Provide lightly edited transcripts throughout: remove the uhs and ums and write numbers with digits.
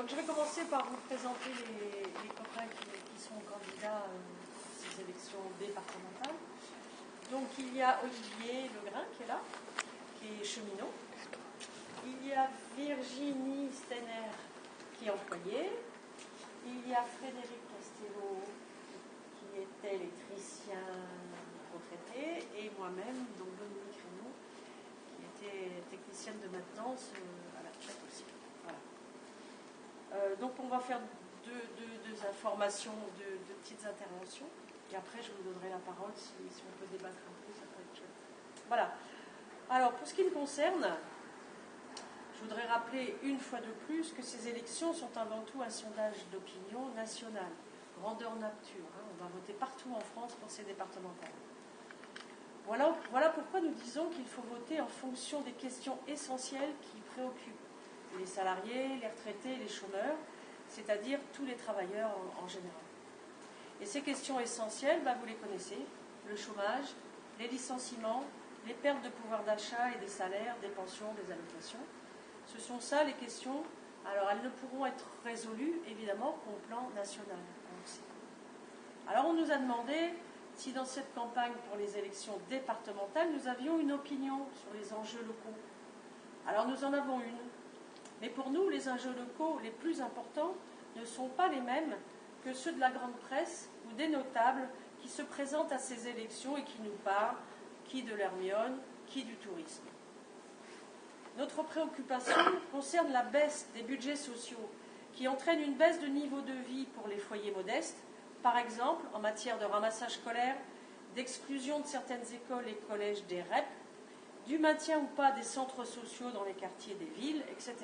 Donc je vais commencer par vous présenter les copains qui sont candidats à ces élections départementales. Donc il y a Olivier Legrain qui est là, qui est cheminot. Il y a Virginie Steiner qui est employée. Il y a Frédéric Castello qui était électricien retraité. Et moi-même, donc Dominique Reynaud, qui était technicienne de maintenance à la retraite aussi. Voilà. Donc on va faire deux informations, deux petites interventions. Et après, je vous donnerai la parole si on peut débattre un peu, ça peut être chouette. Voilà. Alors, pour ce qui me concerne, je voudrais rappeler une fois de plus que ces élections sont avant tout un sondage d'opinion nationale, grandeur nature. On va voter partout en France pour ces départementales. Voilà pourquoi nous disons qu'il faut voter en fonction des questions essentielles qui préoccupent les salariés, les retraités, les chômeurs, c'est-à-dire tous les travailleurs en général. Et ces questions essentielles, vous les connaissez, le chômage, les licenciements, les pertes de pouvoir d'achat et des salaires, des pensions, des allocations. Ce sont ça les questions. Alors elles ne pourront être résolues, évidemment, qu'au plan national. Alors on nous a demandé si dans cette campagne pour les élections départementales, nous avions une opinion sur les enjeux locaux. Alors nous en avons une. Mais pour nous, les enjeux locaux les plus importants ne sont pas les mêmes que ceux de la grande presse ou des notables qui se présentent à ces élections et qui nous parlent, qui de l'Hermione, qui du tourisme. Notre préoccupation concerne la baisse des budgets sociaux qui entraîne une baisse de niveau de vie pour les foyers modestes, par exemple en matière de ramassage scolaire, d'exclusion de certaines écoles et collèges des REP, du maintien ou pas des centres sociaux dans les quartiers des villes, etc.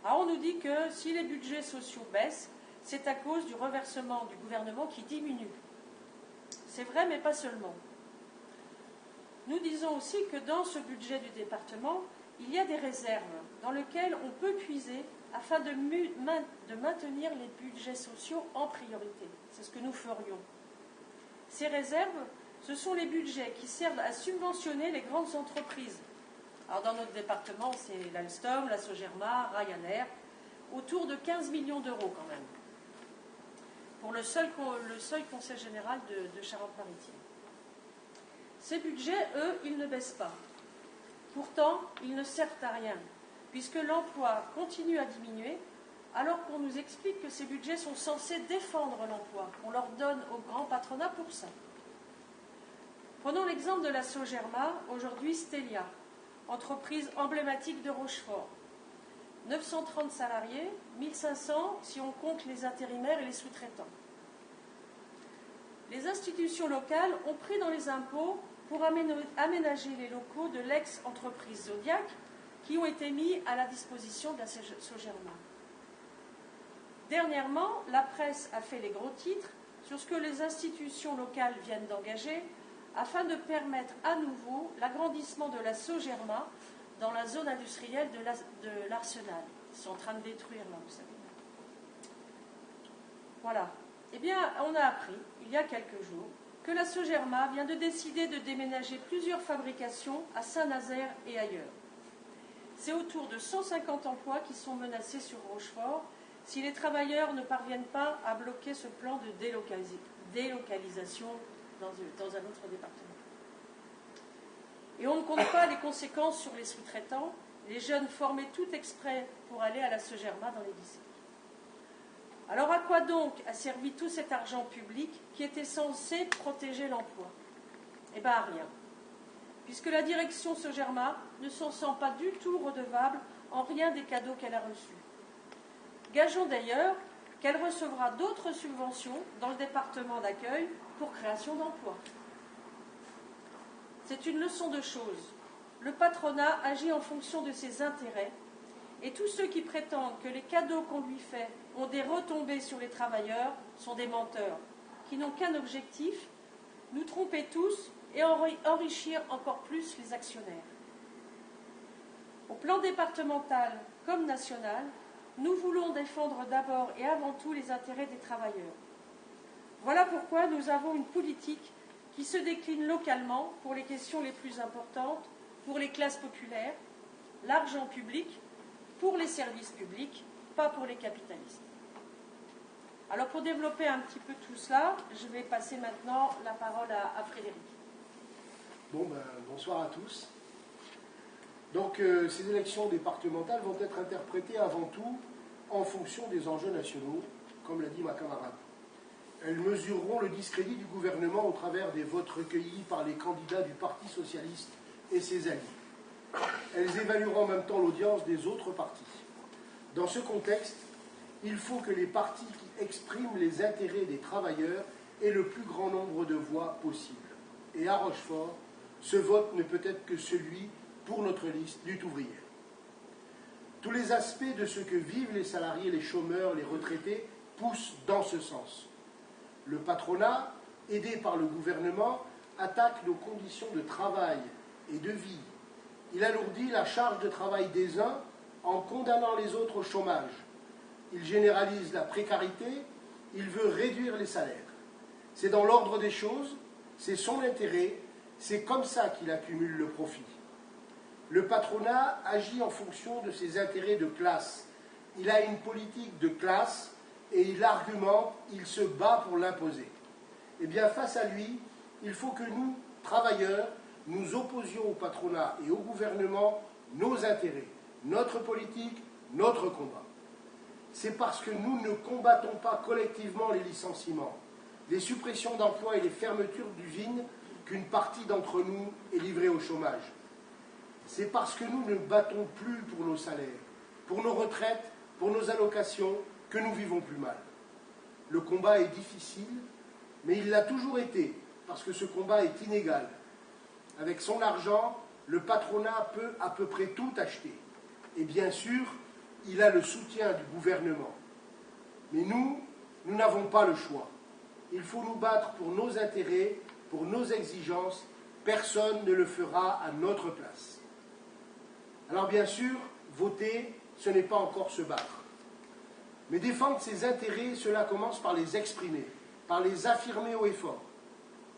Alors on nous dit que si les budgets sociaux baissent, c'est à cause du reversement du gouvernement qui diminue. C'est vrai, mais pas seulement. Nous disons aussi que dans ce budget du département, il y a des réserves dans lesquelles on peut puiser afin de maintenir les budgets sociaux en priorité. C'est ce que nous ferions. Ces réserves, ce sont les budgets qui servent à subventionner les grandes entreprises. Alors dans notre département, c'est l'Alstom, la Sogerma, Ryanair, autour de 15 millions d'euros quand même, pour le seul Conseil général de Charente-Maritime. Ces budgets, eux, ils ne baissent pas. Pourtant, ils ne servent à rien, puisque l'emploi continue à diminuer, alors qu'on nous explique que ces budgets sont censés défendre l'emploi. On leur donne au grand patronat pour ça. Prenons l'exemple de la Sogerma, aujourd'hui Stelia, entreprise emblématique de Rochefort. 930 salariés, 1500 si on compte les intérimaires et les sous-traitants. Les institutions locales ont pris dans les impôts pour aménager les locaux de l'ex-entreprise Zodiac qui ont été mis à la disposition de la Sogerma. Dernièrement, la presse a fait les gros titres sur ce que les institutions locales viennent d'engager afin de permettre à nouveau l'agrandissement de la Sogerma dans la zone industrielle de l'Arsenal. Ils sont en train de détruire là, vous savez. Voilà. Eh bien, on a appris, il y a quelques jours, que la Sogerma vient de décider de déménager plusieurs fabrications à Saint-Nazaire et ailleurs. C'est autour de 150 emplois qui sont menacés sur Rochefort si les travailleurs ne parviennent pas à bloquer ce plan de délocalisation dans un autre département. Et on ne compte pas les conséquences sur les sous-traitants, les jeunes formés tout exprès pour aller à la Sogerma dans les lycées. Alors à quoi donc a servi tout cet argent public qui était censé protéger l'emploi? Eh bien à rien, puisque la direction Sogerma ne s'en sent pas du tout redevable en rien des cadeaux qu'elle a reçus. Gageons d'ailleurs qu'elle recevra d'autres subventions dans le département d'accueil pour création d'emplois. C'est une leçon de choses. Le patronat agit en fonction de ses intérêts et tous ceux qui prétendent que les cadeaux qu'on lui fait ont des retombées sur les travailleurs sont des menteurs qui n'ont qu'un objectif, nous tromper tous et enrichir encore plus les actionnaires. Au plan départemental comme national, nous voulons défendre d'abord et avant tout les intérêts des travailleurs. Voilà pourquoi nous avons une politique qui se décline localement pour les questions les plus importantes, pour les classes populaires, l'argent public, pour les services publics pas pour les capitalistes. Alors pour développer un petit peu tout cela, je vais passer maintenant la parole à Frédéric. Bonsoir à tous. Donc ces élections départementales vont être interprétées avant tout en fonction des enjeux nationaux, comme l'a dit ma camarade. Elles mesureront le discrédit du gouvernement au travers des votes recueillis par les candidats du Parti socialiste et ses alliés. Elles évalueront en même temps l'audience des autres partis. Dans ce contexte, il faut que les partis qui expriment les intérêts des travailleurs aient le plus grand nombre de voix possible. Et à Rochefort, ce vote ne peut être que celui pour notre liste lutte ouvrière. Tous les aspects de ce que vivent les salariés, les chômeurs, les retraités poussent dans ce sens. Le patronat, aidé par le gouvernement, attaque nos conditions de travail et de vie. Il alourdit la charge de travail des uns en condamnant les autres au chômage. Il généralise la précarité, il veut réduire les salaires. C'est dans l'ordre des choses, c'est son intérêt, c'est comme ça qu'il accumule le profit. Le patronat agit en fonction de ses intérêts de classe. Il a une politique de classe et il argumente, il se bat pour l'imposer. Eh bien, face à lui, il faut que nous, travailleurs, nous opposions au patronat et au gouvernement nos intérêts, notre politique, notre combat. C'est parce que nous ne combattons pas collectivement les licenciements, les suppressions d'emplois et les fermetures d'usines qu'une partie d'entre nous est livrée au chômage. C'est parce que nous ne battons plus pour nos salaires, pour nos retraites, pour nos allocations, que nous vivons plus mal. Le combat est difficile, mais il l'a toujours été, parce que ce combat est inégal. Avec son argent, le patronat peut à peu près tout acheter. Et bien sûr, il a le soutien du gouvernement. Mais nous n'avons pas le choix. Il faut nous battre pour nos intérêts, pour nos exigences. Personne ne le fera à notre place. Alors bien sûr, voter, ce n'est pas encore se battre. Mais défendre ses intérêts, cela commence par les exprimer, par les affirmer haut et fort.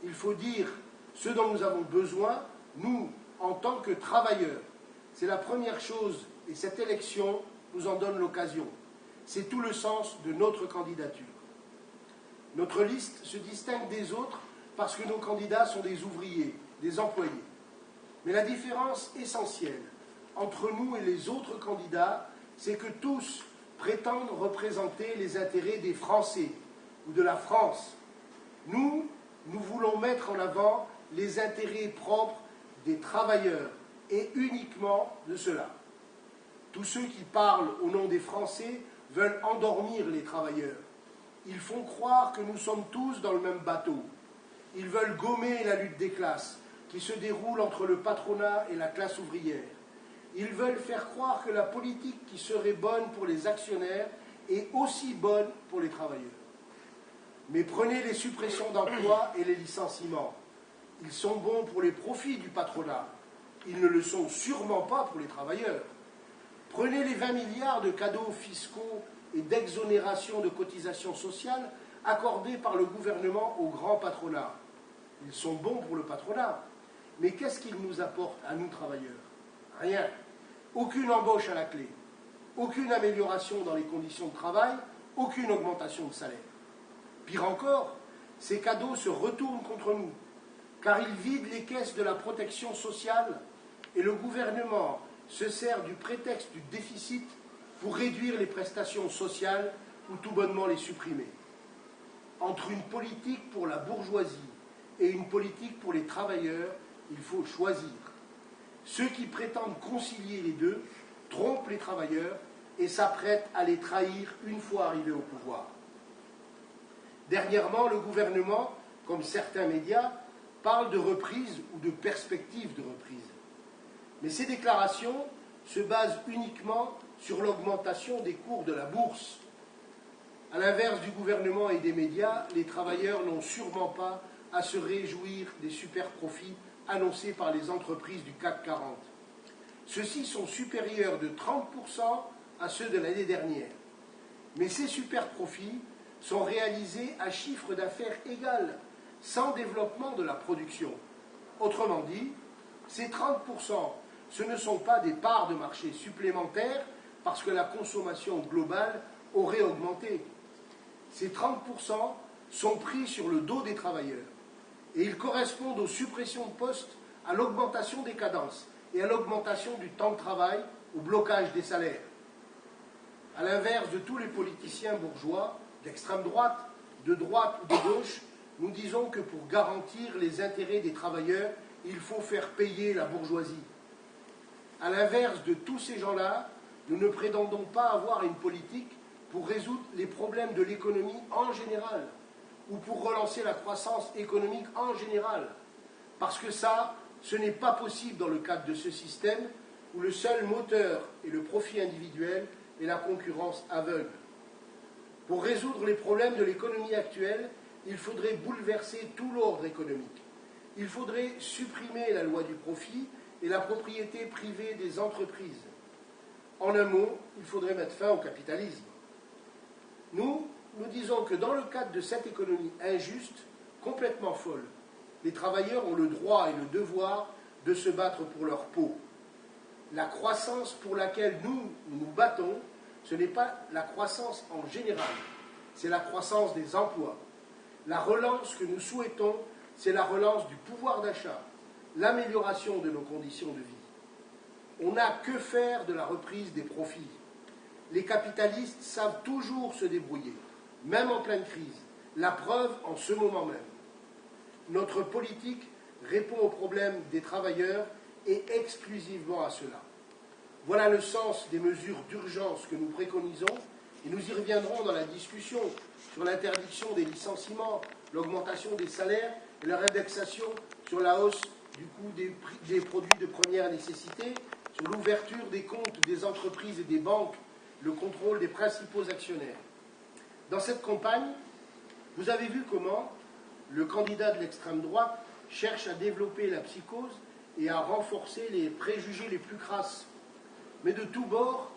Il faut dire ce dont nous avons besoin, nous, en tant que travailleurs. C'est la première chose, et cette élection nous en donne l'occasion. C'est tout le sens de notre candidature. Notre liste se distingue des autres parce que nos candidats sont des ouvriers, des employés. Mais la différence essentielle entre nous et les autres candidats, c'est que tous prétendent représenter les intérêts des Français ou de la France. Nous voulons mettre en avant les intérêts propres des travailleurs et uniquement de cela. Tous ceux qui parlent au nom des Français veulent endormir les travailleurs. Ils font croire que nous sommes tous dans le même bateau. Ils veulent gommer la lutte des classes qui se déroule entre le patronat et la classe ouvrière. Ils veulent faire croire que la politique qui serait bonne pour les actionnaires est aussi bonne pour les travailleurs. Mais prenez les suppressions d'emplois et les licenciements. Ils sont bons pour les profits du patronat. Ils ne le sont sûrement pas pour les travailleurs. Prenez les 20 milliards de cadeaux fiscaux et d'exonération de cotisations sociales accordés par le gouvernement au grand patronat. Ils sont bons pour le patronat. Mais qu'est-ce qu'ils nous apportent à nous travailleurs? Rien. Aucune embauche à la clé. Aucune amélioration dans les conditions de travail. Aucune augmentation de salaire. Pire encore, ces cadeaux se retournent contre nous, car ils vident les caisses de la protection sociale et le gouvernement se sert du prétexte du déficit pour réduire les prestations sociales ou tout bonnement les supprimer. Entre une politique pour la bourgeoisie et une politique pour les travailleurs, il faut choisir. Ceux qui prétendent concilier les deux trompent les travailleurs et s'apprêtent à les trahir une fois arrivés au pouvoir. Dernièrement, le gouvernement, comme certains médias, parle de reprise ou de perspective de reprise. Mais ces déclarations se basent uniquement sur l'augmentation des cours de la bourse. À l'inverse du gouvernement et des médias, les travailleurs n'ont sûrement pas à se réjouir des super profits annoncés par les entreprises du CAC 40. Ceux-ci sont supérieurs de 30% à ceux de l'année dernière. Mais ces super profits sont réalisés à chiffre d'affaires égal, sans développement de la production. Autrement dit, ces 30%, ce ne sont pas des parts de marché supplémentaires, parce que la consommation globale aurait augmenté. Ces 30% sont pris sur le dos des travailleurs et ils correspondent aux suppressions de postes, à l'augmentation des cadences et à l'augmentation du temps de travail, au blocage des salaires. À l'inverse de tous les politiciens bourgeois, d'extrême droite, de droite ou de gauche, nous disons que pour garantir les intérêts des travailleurs, il faut faire payer la bourgeoisie. À l'inverse de tous ces gens-là, nous ne prétendons pas avoir une politique pour résoudre les problèmes de l'économie en général, ou pour relancer la croissance économique en général. Parce que ça, ce n'est pas possible dans le cadre de ce système où le seul moteur est le profit individuel et la concurrence aveugle. Pour résoudre les problèmes de l'économie actuelle, il faudrait bouleverser tout l'ordre économique. Il faudrait supprimer la loi du profit et la propriété privée des entreprises. En un mot, il faudrait mettre fin au capitalisme. Nous disons que dans le cadre de cette économie injuste, complètement folle, les travailleurs ont le droit et le devoir de se battre pour leur peau. La croissance pour laquelle nous nous battons, ce n'est pas la croissance en général, c'est la croissance des emplois. La relance que nous souhaitons, c'est la relance du pouvoir d'achat, l'amélioration de nos conditions de vie. On n'a que faire de la reprise des profits. Les capitalistes savent toujours se débrouiller, même en pleine crise. La preuve en ce moment même. Notre politique répond aux problèmes des travailleurs et exclusivement à cela. Voilà le sens des mesures d'urgence que nous préconisons et nous y reviendrons dans la discussion sur l'interdiction des licenciements, l'augmentation des salaires et leur indexation sur la hausse du coût des produits de première nécessité, sur l'ouverture des comptes des entreprises et des banques, le contrôle des principaux actionnaires. Dans cette campagne, vous avez vu comment le candidat de l'extrême droite cherche à développer la psychose et à renforcer les préjugés les plus crasses. Mais de tous bords,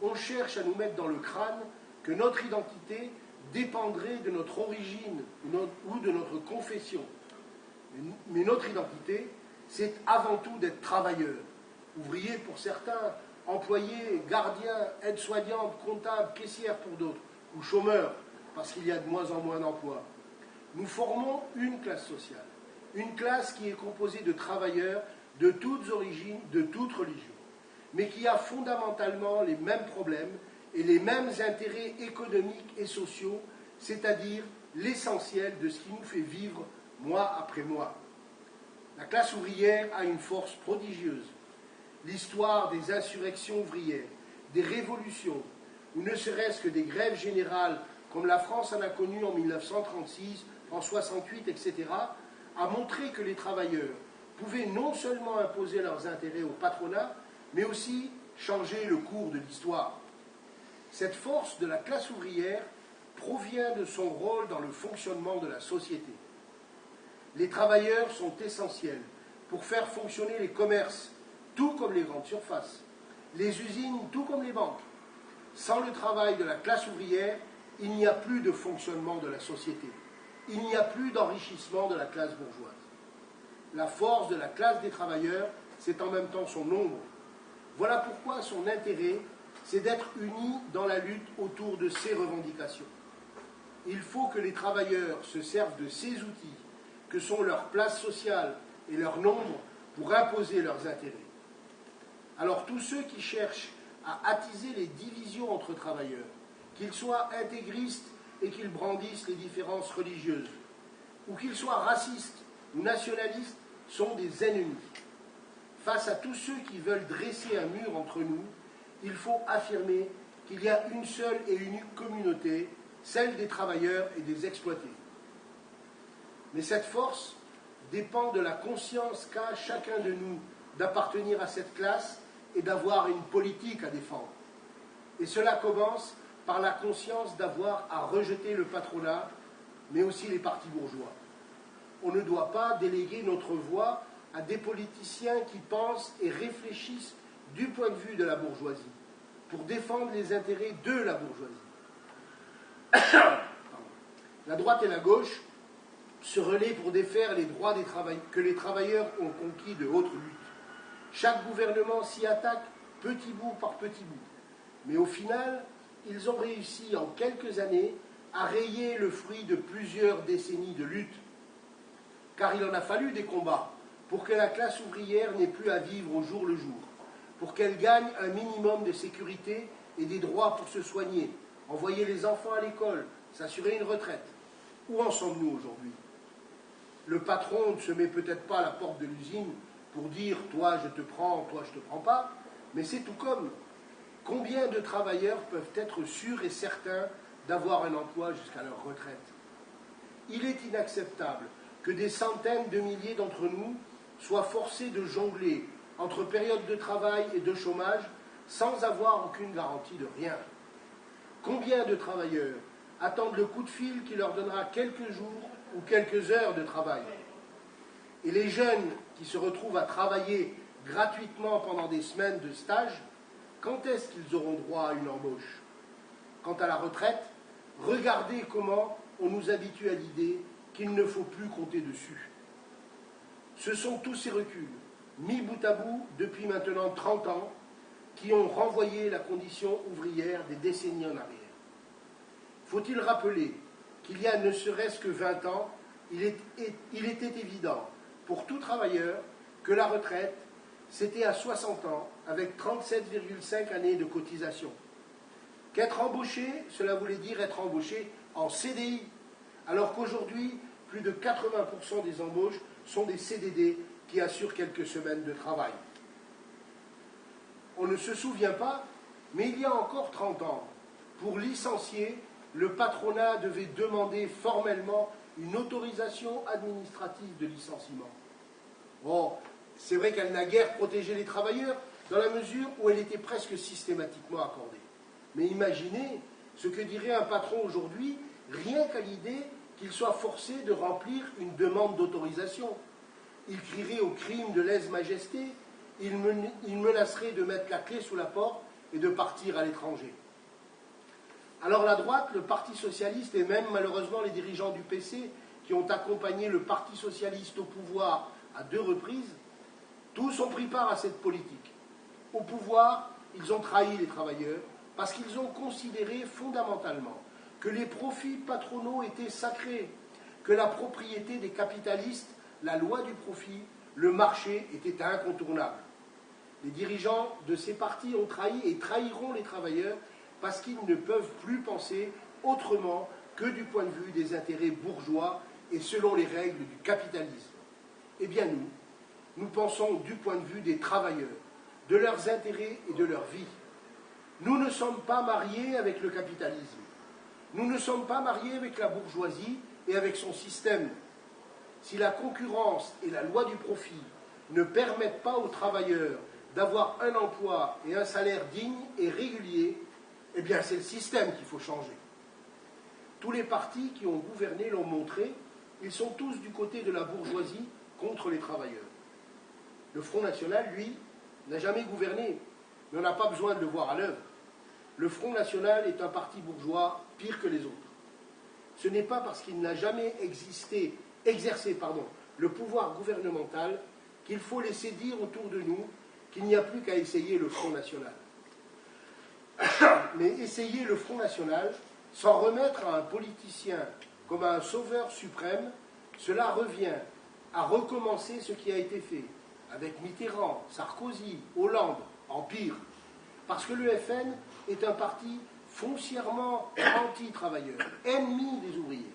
on cherche à nous mettre dans le crâne que notre identité dépendrait de notre origine ou de notre confession. Mais notre identité, c'est avant tout d'être travailleur. Ouvrier pour certains, employé, gardien, aide-soignante, comptable, caissière pour d'autres, ou chômeur, parce qu'il y a de moins en moins d'emplois. Nous formons une classe sociale, une classe qui est composée de travailleurs de toutes origines, de toutes religions, mais qui a fondamentalement les mêmes problèmes et les mêmes intérêts économiques et sociaux, c'est-à-dire l'essentiel de ce qui nous fait vivre mois après mois. La classe ouvrière a une force prodigieuse. L'histoire des insurrections ouvrières, des révolutions, ou ne serait-ce que des grèves générales, comme la France en a connu en 1936, en 1968, etc., a montré que les travailleurs pouvaient non seulement imposer leurs intérêts au patronat, mais aussi changer le cours de l'histoire. Cette force de la classe ouvrière provient de son rôle dans le fonctionnement de la société. Les travailleurs sont essentiels pour faire fonctionner les commerces, tout comme les grandes surfaces, les usines, tout comme les banques. Sans le travail de la classe ouvrière, il n'y a plus de fonctionnement de la société. Il n'y a plus d'enrichissement de la classe bourgeoise. La force de la classe des travailleurs, c'est en même temps son nombre. Voilà pourquoi son intérêt, c'est d'être unis dans la lutte autour de ses revendications. Il faut que les travailleurs se servent de ces outils, que sont leur place sociale et leur nombre, pour imposer leurs intérêts. Alors tous ceux qui cherchent à attiser les divisions entre travailleurs, qu'ils soient intégristes et qu'ils brandissent les différences religieuses, ou qu'ils soient racistes ou nationalistes, sont des ennemis. Face à tous ceux qui veulent dresser un mur entre nous, il faut affirmer qu'il y a une seule et unique communauté, celle des travailleurs et des exploités. Mais cette force dépend de la conscience qu'a chacun de nous d'appartenir à cette classe et d'avoir une politique à défendre. Et cela commence par la conscience d'avoir à rejeter le patronat, mais aussi les partis bourgeois. On ne doit pas déléguer notre voix à des politiciens qui pensent et réfléchissent du point de vue de la bourgeoisie, pour défendre les intérêts de la bourgeoisie. La droite et la gauche se relaient pour défaire les droits que les travailleurs ont conquis de haute lutte. Chaque gouvernement s'y attaque petit bout par petit bout. Mais au final, ils ont réussi en quelques années à rayer le fruit de plusieurs décennies de lutte. Car il en a fallu des combats pour que la classe ouvrière n'ait plus à vivre au jour le jour, pour qu'elle gagne un minimum de sécurité et des droits pour se soigner, envoyer les enfants à l'école, s'assurer une retraite. Où en sommes-nous aujourd'hui? Le patron ne se met peut-être pas à la porte de l'usine pour dire « toi je te prends, toi je te prends pas », mais c'est tout comme. Combien de travailleurs peuvent être sûrs et certains d'avoir un emploi jusqu'à leur retraite? Il est inacceptable que des centaines de milliers d'entre nous soient forcés de jongler entre période de travail et de chômage sans avoir aucune garantie de rien. Combien de travailleurs attendent le coup de fil qui leur donnera quelques jours ou quelques heures de travail? Et les jeunes qui se retrouvent à travailler gratuitement pendant des semaines de stage, quand est-ce qu'ils auront droit à une embauche? Quant à la retraite, regardez comment on nous habitue à l'idée qu'il ne faut plus compter dessus. Ce sont tous ces reculs, mis bout à bout depuis maintenant 30 ans, qui ont renvoyé la condition ouvrière des décennies en arrière. Faut-il rappeler qu'il y a ne serait-ce que 20 ans, il était évident pour tout travailleur que la retraite, c'était à 60 ans, avec 37,5 années de cotisation. Qu'être embauché, cela voulait dire être embauché en CDI, alors qu'aujourd'hui, plus de 80% des embauches sont des CDD qui assurent quelques semaines de travail. On ne se souvient pas, mais il y a encore 30 ans, pour licencier, le patronat devait demander formellement une autorisation administrative de licenciement. Bon, c'est vrai qu'elle n'a guère protégé les travailleurs dans la mesure où elle était presque systématiquement accordée. Mais imaginez ce que dirait un patron aujourd'hui, rien qu'à l'idée qu'il soit forcé de remplir une demande d'autorisation. Il crierait au crime de lèse-majesté, il menacerait de mettre la clé sous la porte et de partir à l'étranger. Alors la droite, le Parti socialiste et même malheureusement les dirigeants du PC qui ont accompagné le Parti socialiste au pouvoir à 2 reprises, tous ont pris part à cette politique. Au pouvoir, ils ont trahi les travailleurs parce qu'ils ont considéré fondamentalement que les profits patronaux étaient sacrés, que la propriété des capitalistes, la loi du profit, le marché était incontournable. Les dirigeants de ces partis ont trahi et trahiront les travailleurs parce qu'ils ne peuvent plus penser autrement que du point de vue des intérêts bourgeois et selon les règles du capitalisme. Eh bien nous pensons du point de vue des travailleurs, de leurs intérêts et de leur vie. Nous ne sommes pas mariés avec le capitalisme. Nous ne sommes pas mariés avec la bourgeoisie et avec son système. Si la concurrence et la loi du profit ne permettent pas aux travailleurs d'avoir un emploi et un salaire digne et régulier, eh bien c'est le système qu'il faut changer. Tous les partis qui ont gouverné l'ont montré, ils sont tous du côté de la bourgeoisie contre les travailleurs. Le Front National, lui, n'a jamais gouverné, mais on n'a pas besoin de le voir à l'œuvre. Le Front National est un parti bourgeois pire que les autres. Ce n'est pas parce qu'il n'a jamais exercé le pouvoir gouvernemental qu'il faut laisser dire autour de nous qu'il n'y a plus qu'à essayer le Front National. Mais essayer le Front National, s'en remettre à un politicien comme à un sauveur suprême, cela revient à recommencer ce qui a été fait avec Mitterrand, Sarkozy, Hollande, en pire. Parce que le FN est un parti foncièrement anti-travailleur, ennemi des ouvriers.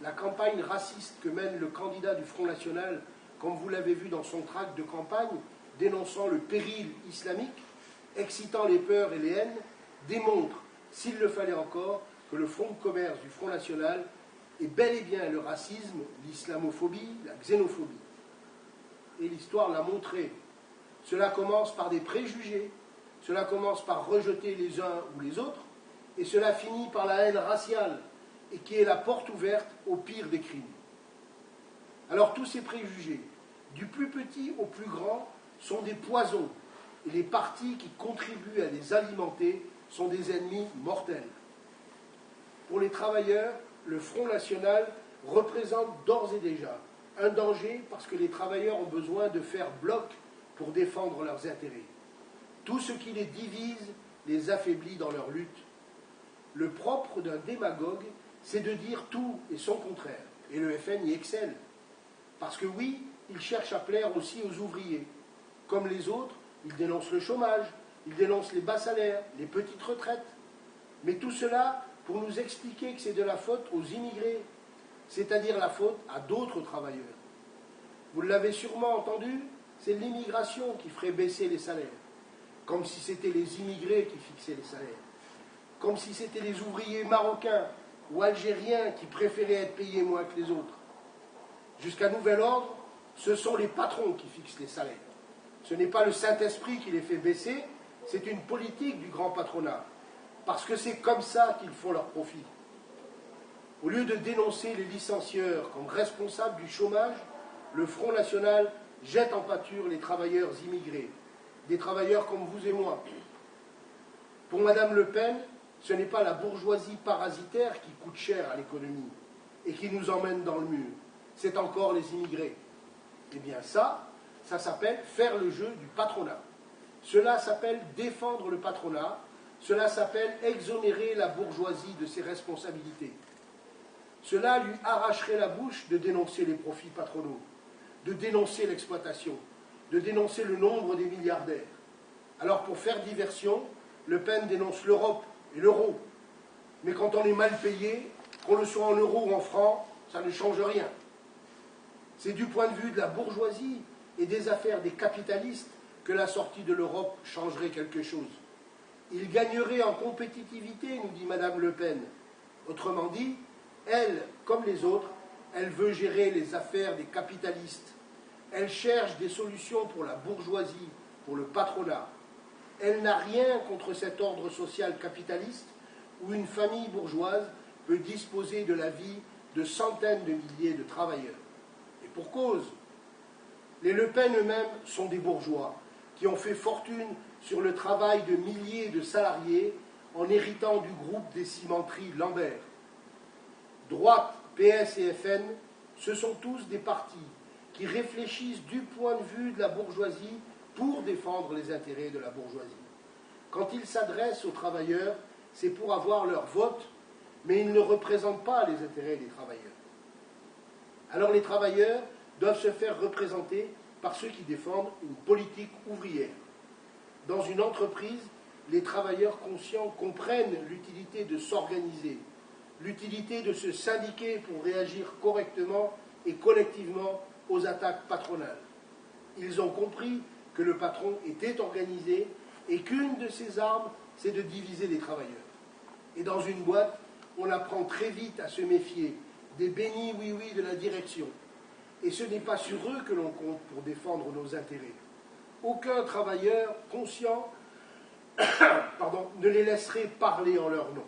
La campagne raciste que mène le candidat du Front National, comme vous l'avez vu dans son tract de campagne, dénonçant le péril islamique, excitant les peurs et les haines, démontre, s'il le fallait encore, que le fonds de commerce du Front National est bel et bien le racisme, l'islamophobie, la xénophobie. Et l'histoire l'a montré. Cela commence par des préjugés, cela commence par rejeter les uns ou les autres, et cela finit par la haine raciale, et qui est la porte ouverte au pire des crimes. Alors tous ces préjugés, du plus petit au plus grand, sont des poisons, et les partis qui contribuent à les alimenter sont des ennemis mortels. Pour les travailleurs, le Front National représente d'ores et déjà un danger parce que les travailleurs ont besoin de faire bloc pour défendre leurs intérêts. Tout ce qui les divise les affaiblit dans leur lutte. Le propre d'un démagogue, c'est de dire tout et son contraire. Et le FN y excelle. Parce que oui, il cherche à plaire aussi aux ouvriers. Comme les autres, il dénonce le chômage, il dénonce les bas salaires, les petites retraites. Mais tout cela pour nous expliquer que c'est de la faute aux immigrés, c'est-à-dire la faute à d'autres travailleurs. Vous l'avez sûrement entendu, c'est l'immigration qui ferait baisser les salaires, comme si c'était les immigrés qui fixaient les salaires, comme si c'était les ouvriers marocains ou algériens qui préféraient être payés moins que les autres. Jusqu'à nouvel ordre, ce sont les patrons qui fixent les salaires. Ce n'est pas le Saint-Esprit qui les fait baisser, c'est une politique du grand patronat, parce que c'est comme ça qu'ils font leur profit. Au lieu de dénoncer les licencieurs comme responsables du chômage, le Front National jette en pâture les travailleurs immigrés, des travailleurs comme vous et moi. Pour Madame Le Pen, ce n'est pas la bourgeoisie parasitaire qui coûte cher à l'économie et qui nous emmène dans le mur, c'est encore les immigrés. Eh bien ça s'appelle faire le jeu du patronat. Cela s'appelle défendre le patronat, cela s'appelle exonérer la bourgeoisie de ses responsabilités. Cela lui arracherait la bouche de dénoncer les profits patronaux, de dénoncer l'exploitation, de dénoncer le nombre des milliardaires. Alors pour faire diversion, Le Pen dénonce l'Europe et l'euro. Mais quand on est mal payé, qu'on le soit en euros ou en francs, ça ne change rien. C'est du point de vue de la bourgeoisie et des affaires des capitalistes que la sortie de l'Europe changerait quelque chose. Il gagnerait en compétitivité, nous dit Madame Le Pen. Autrement dit, elle, comme les autres, elle veut gérer les affaires des capitalistes. Elle cherche des solutions pour la bourgeoisie, pour le patronat. Elle n'a rien contre cet ordre social capitaliste où une famille bourgeoise peut disposer de la vie de centaines de milliers de travailleurs. Et pour cause, les Le Pen eux-mêmes sont des bourgeois qui ont fait fortune sur le travail de milliers de salariés en héritant du groupe des cimenteries Lambert. Droite, PS et FN, ce sont tous des partis qui réfléchissent du point de vue de la bourgeoisie pour défendre les intérêts de la bourgeoisie. Quand ils s'adressent aux travailleurs, c'est pour avoir leur vote, mais ils ne représentent pas les intérêts des travailleurs. Alors les travailleurs doivent se faire représenter par ceux qui défendent une politique ouvrière. Dans une entreprise, les travailleurs conscients comprennent l'utilité de s'organiser, l'utilité de se syndiquer pour réagir correctement et collectivement aux attaques patronales. Ils ont compris que le patron était organisé et qu'une de ses armes, c'est de diviser les travailleurs. Et dans une boîte, on apprend très vite à se méfier des bénis oui-oui de la direction. Et ce n'est pas sur eux que l'on compte pour défendre nos intérêts. Aucun travailleur conscient ne les laisserait parler en leur nom.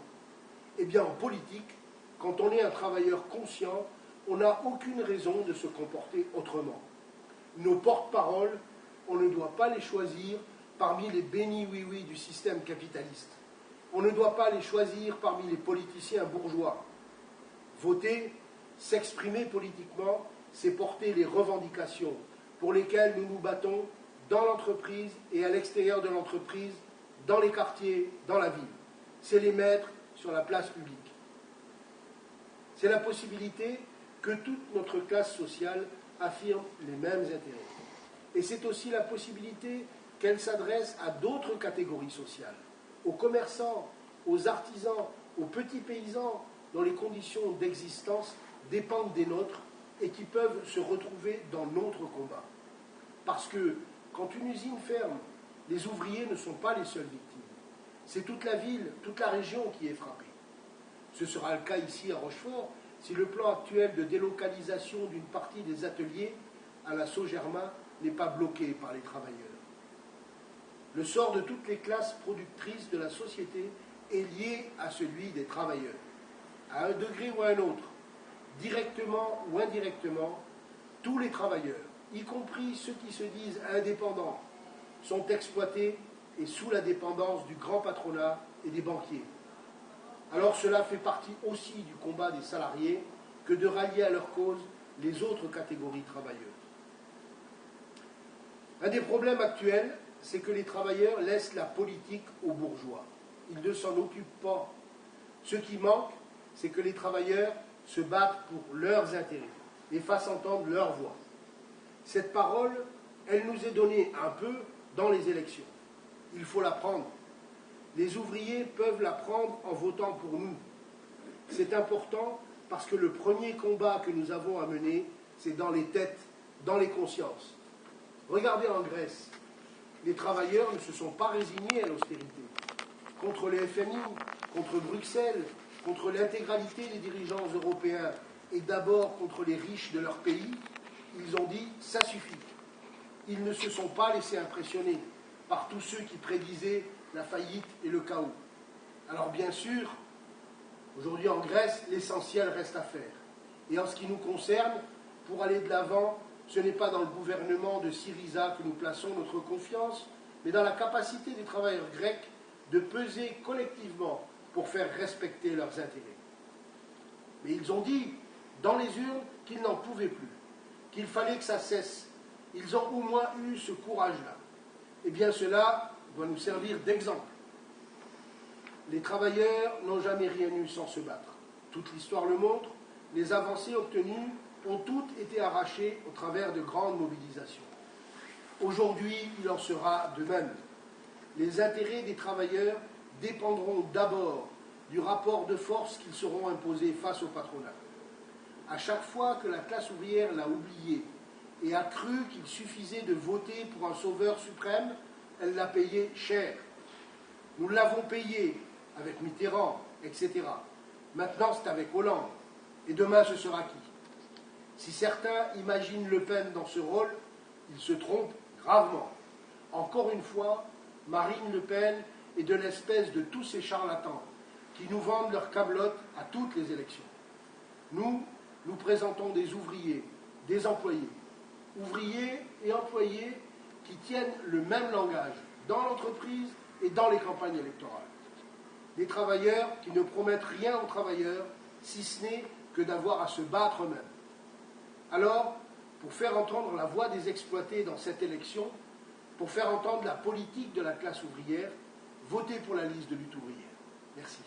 Eh bien, en politique, quand on est un travailleur conscient, on n'a aucune raison de se comporter autrement. Nos porte-paroles, on ne doit pas les choisir parmi les bénis oui-oui du système capitaliste. On ne doit pas les choisir parmi les politiciens bourgeois. Voter, s'exprimer politiquement, c'est porter les revendications pour lesquelles nous nous battons dans l'entreprise et à l'extérieur de l'entreprise, dans les quartiers, dans la ville. C'est les mettre sur la place publique. C'est la possibilité que toute notre classe sociale affirme les mêmes intérêts. Et c'est aussi la possibilité qu'elle s'adresse à d'autres catégories sociales, aux commerçants, aux artisans, aux petits paysans dont les conditions d'existence dépendent des nôtres et qui peuvent se retrouver dans notre combat. Parce que quand une usine ferme, les ouvriers ne sont pas les seules victimes. C'est toute la ville, toute la région qui est frappée. Ce sera le cas ici à Rochefort si le plan actuel de délocalisation d'une partie des ateliers à la Saugermain n'est pas bloqué par les travailleurs. Le sort de toutes les classes productrices de la société est lié à celui des travailleurs, à un degré ou à un autre, directement ou indirectement. Tous les travailleurs, y compris ceux qui se disent indépendants, sont exploités et sous la dépendance du grand patronat et des banquiers. Alors cela fait partie aussi du combat des salariés que de rallier à leur cause les autres catégories travailleuses. Un des problèmes actuels, c'est que les travailleurs laissent la politique aux bourgeois. Ils ne s'en occupent pas. Ce qui manque, c'est que les travailleurs se battent pour leurs intérêts et fassent entendre leur voix. Cette parole, elle nous est donnée un peu dans les élections. Il faut la prendre. Les ouvriers peuvent la prendre en votant pour nous. C'est important parce que le premier combat que nous avons à mener, c'est dans les têtes, dans les consciences. Regardez en Grèce, les travailleurs ne se sont pas résignés à l'austérité. Contre les FMI, contre Bruxelles, contre l'intégralité des dirigeants européens et d'abord contre les riches de leur pays, ils ont dit « ça suffit ». Ils ne se sont pas laissés impressionner par tous ceux qui prédisaient la faillite et le chaos. Alors bien sûr, aujourd'hui en Grèce, l'essentiel reste à faire. Et en ce qui nous concerne, pour aller de l'avant, ce n'est pas dans le gouvernement de Syriza que nous plaçons notre confiance, mais dans la capacité des travailleurs grecs de peser collectivement pour faire respecter leurs intérêts. Mais ils ont dit, dans les urnes, qu'ils n'en pouvaient plus, qu'il fallait que ça cesse. Ils ont au moins eu ce courage-là. Eh bien, cela doit nous servir d'exemple. Les travailleurs n'ont jamais rien eu sans se battre. Toute l'histoire le montre, les avancées obtenues ont toutes été arrachées au travers de grandes mobilisations. Aujourd'hui, il en sera de même. Les intérêts des travailleurs dépendront d'abord du rapport de force qu'ils seront imposés face au patronat. À chaque fois que la classe ouvrière l'a oublié et a cru qu'il suffisait de voter pour un sauveur suprême, elle l'a payé cher. Nous l'avons payé avec Mitterrand, etc. Maintenant, c'est avec Hollande. Et demain, ce sera qui? Si certains imaginent Le Pen dans ce rôle, ils se trompent gravement. Encore une fois, Marine Le Pen est de l'espèce de tous ces charlatans qui nous vendent leur camelote à toutes les élections. Nous présentons des ouvriers, des employés. Ouvriers et employés qui tiennent le même langage dans l'entreprise et dans les campagnes électorales. Des travailleurs qui ne promettent rien aux travailleurs, si ce n'est que d'avoir à se battre eux-mêmes. Alors, pour faire entendre la voix des exploités dans cette élection, pour faire entendre la politique de la classe ouvrière, votez pour la liste de lutte ouvrière. Merci.